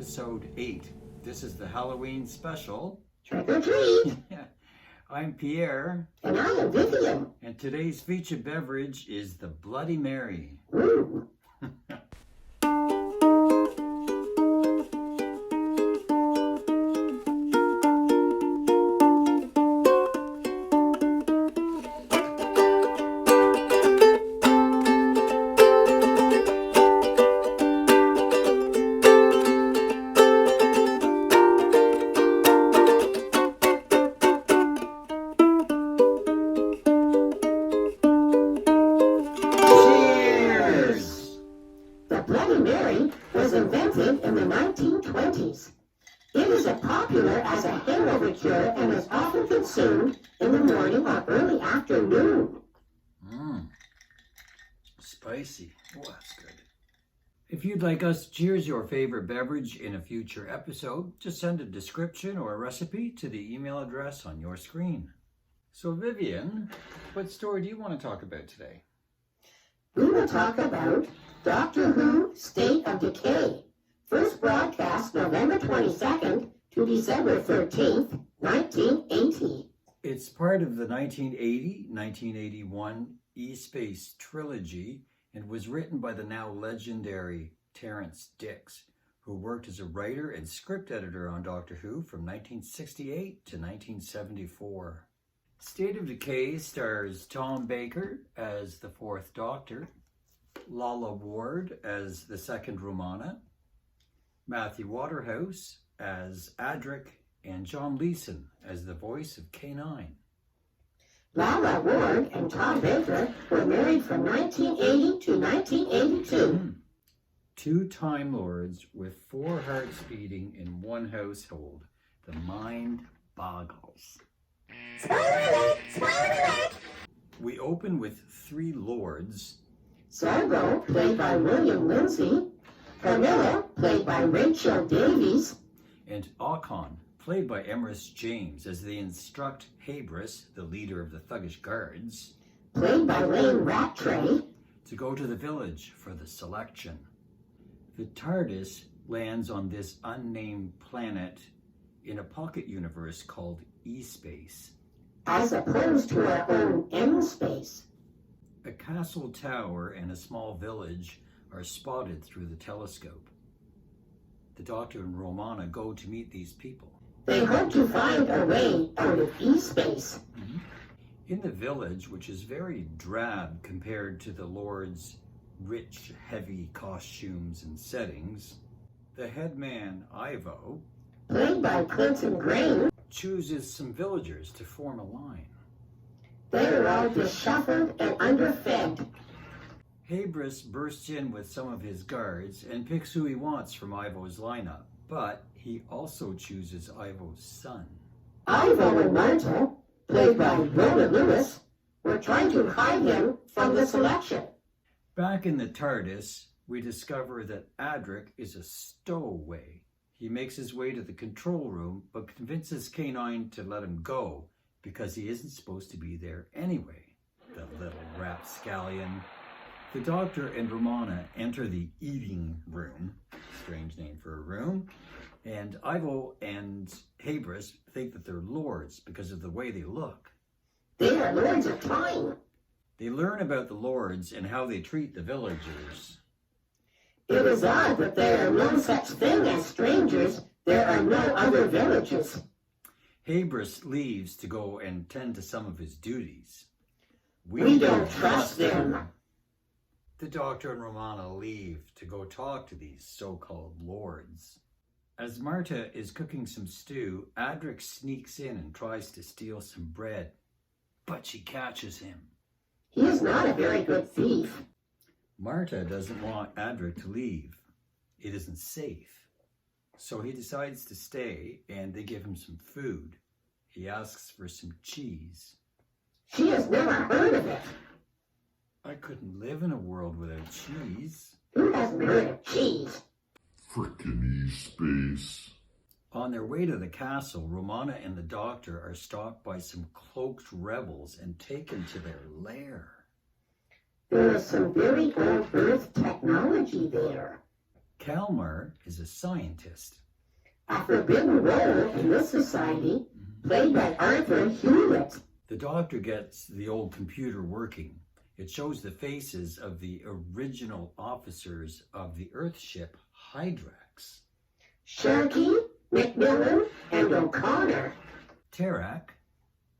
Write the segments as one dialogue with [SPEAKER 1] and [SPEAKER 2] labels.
[SPEAKER 1] episode 8. This is the Halloween special.
[SPEAKER 2] Trick or treat!
[SPEAKER 1] I'm Pierre.
[SPEAKER 2] And I am Vivian.
[SPEAKER 1] And today's featured beverage is the Bloody Mary.
[SPEAKER 2] Ooh. In the 1920s. It is as popular as a hangover cure and is often consumed in the morning or early afternoon.
[SPEAKER 1] Spicy. Oh, that's good. If you'd like us to cheers your favorite beverage in a future episode, just send a description or a recipe to the email address on your screen. So Vivian, what story do you want to talk about today?
[SPEAKER 2] We will talk about Doctor Who State of Decay. First broadcast November 22nd to December 13th, 1980.
[SPEAKER 1] It's part of the 1980-1981 E-Space trilogy and was written by the now legendary Terrance Dicks, who worked as a writer and script editor on Doctor Who from 1968 to 1974. State of Decay stars Tom Baker as the fourth Doctor, Lalla Ward as the second Romana, Matthew Waterhouse as Adric, and John Leeson as the voice of K9.
[SPEAKER 2] Lalla Ward and Tom Baker were married from 1980 to 1982.
[SPEAKER 1] Two Time Lords with 4 hearts beating in one household. The mind boggles.
[SPEAKER 2] Spoiler alert! Spoiler alert!
[SPEAKER 1] We open with 3 lords.
[SPEAKER 2] Sargo, played by William Lindsay, Camilla, played by Rachel Davies,
[SPEAKER 1] and Aucon, played by Emrys James, as they instruct Habris, the leader of the thuggish guards,
[SPEAKER 2] played by Lane Rattray,
[SPEAKER 1] to go to the village for the selection. The TARDIS lands on this unnamed planet in a pocket universe called E-Space,
[SPEAKER 2] as opposed to our own M-Space.
[SPEAKER 1] A castle tower and a small village are spotted through the telescope. The Doctor and Romana go to meet these people.
[SPEAKER 2] They hope to find a way out of E-Space.
[SPEAKER 1] In the village, which is very drab compared to the Lord's rich, heavy costumes and settings, the headman, Ivo,
[SPEAKER 2] played by Clinton Grain,
[SPEAKER 1] chooses some villagers to form a line.
[SPEAKER 2] They are all disshuffled and underfed.
[SPEAKER 1] Habris bursts in with some of his guards and picks who he wants from Ivo's lineup, but he also chooses Ivo's son.
[SPEAKER 2] Ivo and Marta, played by Rhoda Lewis, were trying to hide him from the selection.
[SPEAKER 1] Back in the TARDIS, we discover that Adric is a stowaway. He makes his way to the control room, but convinces K9 to let him go because he isn't supposed to be there anyway. The little rapscallion. The Doctor and Romana enter the eating room, strange name for a room, and Ivo and Habris think that they're lords because of the way they look.
[SPEAKER 2] They are lords of time.
[SPEAKER 1] They learn about the lords and how they treat the villagers.
[SPEAKER 2] It is odd that there are no such thing as strangers. There are no other villages.
[SPEAKER 1] Habris leaves to go and tend to some of his duties.
[SPEAKER 2] We don't trust them.
[SPEAKER 1] The Doctor and Romana leave to go talk to these so-called lords. As Marta is cooking some stew, Adric sneaks in and tries to steal some bread, but she catches him.
[SPEAKER 2] He is not a very good thief.
[SPEAKER 1] Marta doesn't want Adric to leave. It isn't safe. So he decides to stay, and they give him some food. He asks for some cheese.
[SPEAKER 2] She has never heard of it.
[SPEAKER 1] I couldn't live in a world without cheese.
[SPEAKER 2] Who hasn't heard of cheese?
[SPEAKER 3] Frickin' E-Space.
[SPEAKER 1] On their way to the castle, Romana and the Doctor are stalked by some cloaked rebels and taken to their lair.
[SPEAKER 2] There is some very old Earth technology there.
[SPEAKER 1] Kalmar is a scientist.
[SPEAKER 2] A forbidden role in this society, played by Arthur Hewlett.
[SPEAKER 1] The doctor gets the old computer working. It shows the faces of the original officers of the Earthship Hydrax.
[SPEAKER 2] Sharkey, McMillan, and O'Connor,
[SPEAKER 1] Tarak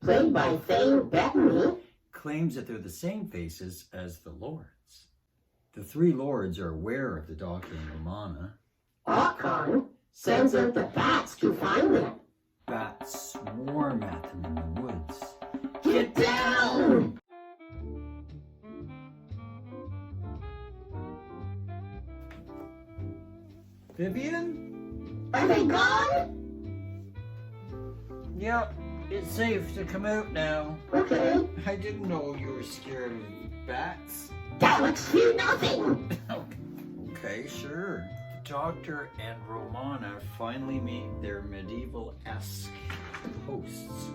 [SPEAKER 2] played by Faye Bettany.
[SPEAKER 1] claims that they're the same faces as the lords. The three lords are aware of the doctor and Romana.
[SPEAKER 2] Ocon sends out the bats to find them.
[SPEAKER 1] Bats swarm at them in the woods.
[SPEAKER 2] Get down!
[SPEAKER 1] Vivian?
[SPEAKER 2] Are they gone?
[SPEAKER 1] Yep, it's safe to come out now.
[SPEAKER 2] Okay.
[SPEAKER 1] I didn't know you were scared of bats.
[SPEAKER 2] Alex, fear nothing.
[SPEAKER 1] Okay, sure. The doctor and Romana finally meet their medieval-esque hosts.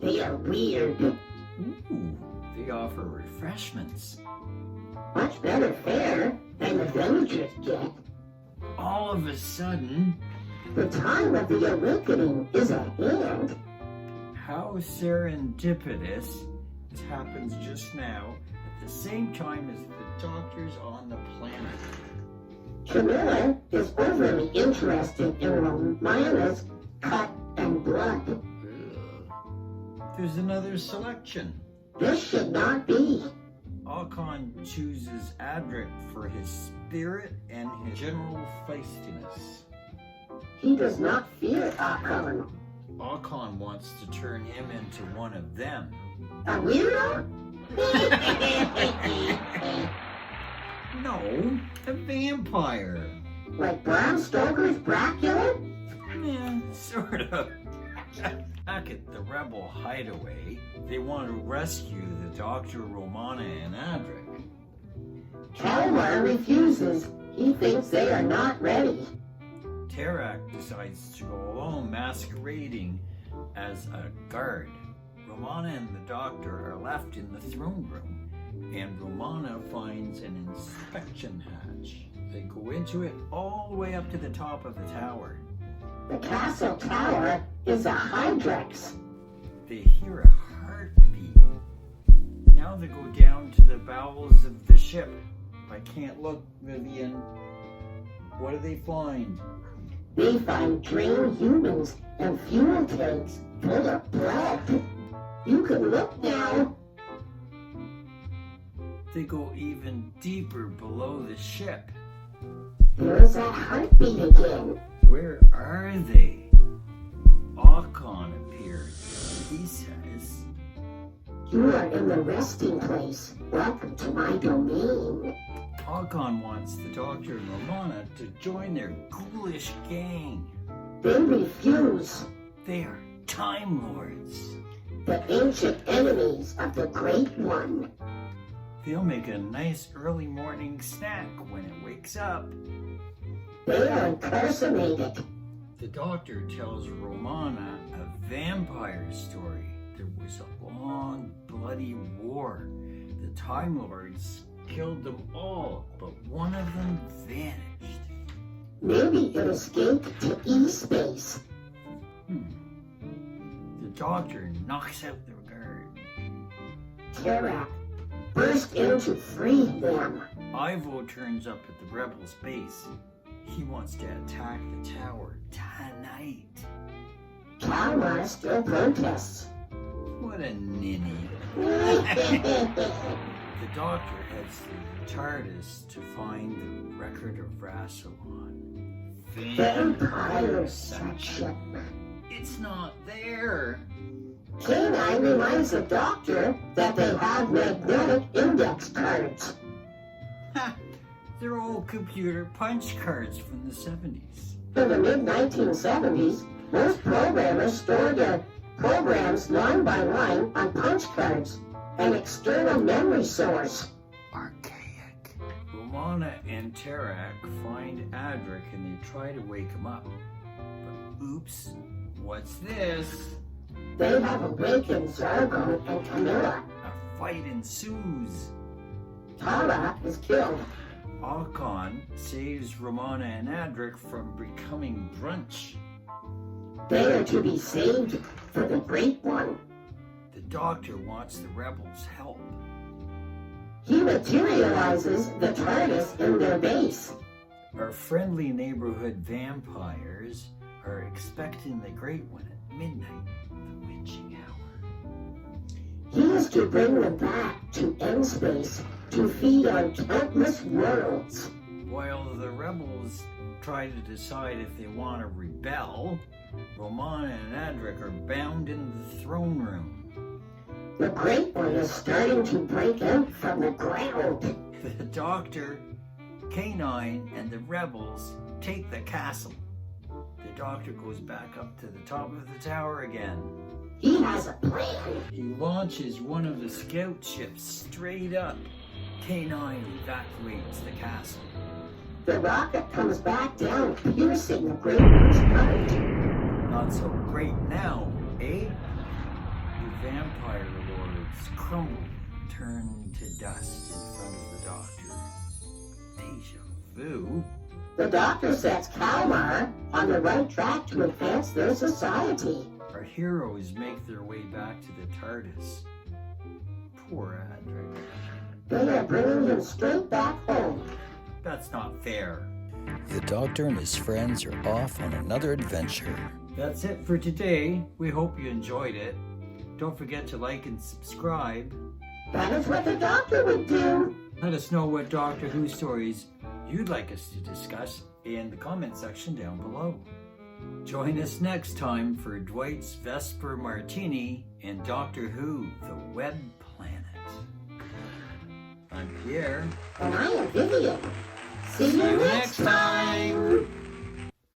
[SPEAKER 2] They are weird.
[SPEAKER 1] Ooh, they offer refreshments.
[SPEAKER 2] Much better fare than the villagers get.
[SPEAKER 1] All of a sudden,
[SPEAKER 2] The time of the awakening is at hand.
[SPEAKER 1] how serendipitous, this happens just now, at the same time as the doctor's on the planet.
[SPEAKER 2] Camilla is overly interested in Romana's cut and blood.
[SPEAKER 1] Ugh. There's another selection.
[SPEAKER 2] This should not be.
[SPEAKER 1] Ocon chooses Adric for his spirit and his general feistiness.
[SPEAKER 2] He does not fear Ocon.
[SPEAKER 1] Ocon wants to turn him into one of them.
[SPEAKER 2] A weirdo?
[SPEAKER 1] No, a vampire.
[SPEAKER 2] Like Bram Stoker's Dracula?
[SPEAKER 1] Yeah, sort of. Back at the rebel hideaway, they want to rescue the Dr. Romana and Adric.
[SPEAKER 2] Kalmar refuses. He thinks they are not ready.
[SPEAKER 1] Tarak decides to go alone masquerading as a guard. Romana and the doctor are left in the throne room, and Romana finds an inspection hatch. They go into it all the way up to the top of the tower.
[SPEAKER 2] The castle tower is a Hydrax.
[SPEAKER 1] They hear a heartbeat. Now they go down to the bowels of the ship. I can't look, Vivian. What do they find?
[SPEAKER 2] They find drained humans and fuel tanks full of blood. You can look now.
[SPEAKER 1] They go even deeper below the ship.
[SPEAKER 2] There's that heartbeat again.
[SPEAKER 1] Where are they? Ocon appears. He says,
[SPEAKER 2] You are in the resting place. Welcome to my domain.
[SPEAKER 1] Ocon wants the doctor and Romana to join their ghoulish gang.
[SPEAKER 2] They refuse.
[SPEAKER 1] They are Time Lords.
[SPEAKER 2] The ancient enemies of the Great One.
[SPEAKER 1] They'll make a nice early morning snack when it wakes up.
[SPEAKER 2] They are impersonated.
[SPEAKER 1] The doctor tells Romana a vampire story. There was a long, bloody war. The Time Lords killed them all, but one of them vanished.
[SPEAKER 2] Maybe it escaped to E-space.
[SPEAKER 1] The doctor knocks out their guard.
[SPEAKER 2] Tarak burst in to free them.
[SPEAKER 1] Ivo turns up at the rebels' base. He wants to attack the tower tonight.
[SPEAKER 2] Kalmar still protests.
[SPEAKER 1] What a ninny. The doctor heads to the TARDIS to find the record of Rassilon.
[SPEAKER 2] Vampire section.
[SPEAKER 1] It's not there.
[SPEAKER 2] K9 reminds the doctor that they have magnetic index cards.
[SPEAKER 1] Ha! They're old computer punch cards from the 70s.
[SPEAKER 2] In the mid-1970s, most programmers stored their programs line by line on punch cards, an external memory source.
[SPEAKER 1] Archaic. Romana and Tarak find Adric and they try to wake him up. But oops, what's this?
[SPEAKER 2] They have awakened Zargo and Camilla.
[SPEAKER 1] A fight ensues.
[SPEAKER 2] Tara is killed.
[SPEAKER 1] Akon saves Romana and Adric from becoming brunch.
[SPEAKER 2] They are to be saved for the Great One.
[SPEAKER 1] The Doctor wants the rebels' help.
[SPEAKER 2] He materializes the TARDIS in their base.
[SPEAKER 1] Our friendly neighborhood vampires are expecting the Great One at midnight, the witching hour.
[SPEAKER 2] He is to bring them back to end space to feed on countless worlds.
[SPEAKER 1] While the rebels try to decide if they want to rebel, Romana and Adric are bound in the throne room.
[SPEAKER 2] The Great One is starting to break out from the ground.
[SPEAKER 1] The Doctor, K9, and the rebels take the castle. The Doctor goes back up to the top of the tower again.
[SPEAKER 2] He has a plan.
[SPEAKER 1] He launches one of the scout ships straight up. K9 evacuates the castle.
[SPEAKER 2] The rocket comes back down, piercing the Great One's heart.
[SPEAKER 1] Not so great now, eh? The vampire lords crumble, turn to dust in front of the Doctor. Deja vu.
[SPEAKER 2] The Doctor sets Kalmar on the right track to advance their society.
[SPEAKER 1] Our heroes make their way back to the TARDIS. Poor Adric.
[SPEAKER 2] They are bringing him straight back home.
[SPEAKER 1] That's not fair.
[SPEAKER 4] The Doctor and his friends are off on another adventure.
[SPEAKER 1] That's it for today. We hope you enjoyed it. Don't forget to like and subscribe.
[SPEAKER 2] That is what the Doctor would do.
[SPEAKER 1] Let us know what Doctor Who stories you'd like us to discuss in the comment section down below. Join us next time for Dwight's Vesper Martini and Doctor Who, the Web Planet. I'm Pierre.
[SPEAKER 2] And I am Vivian. See you next time.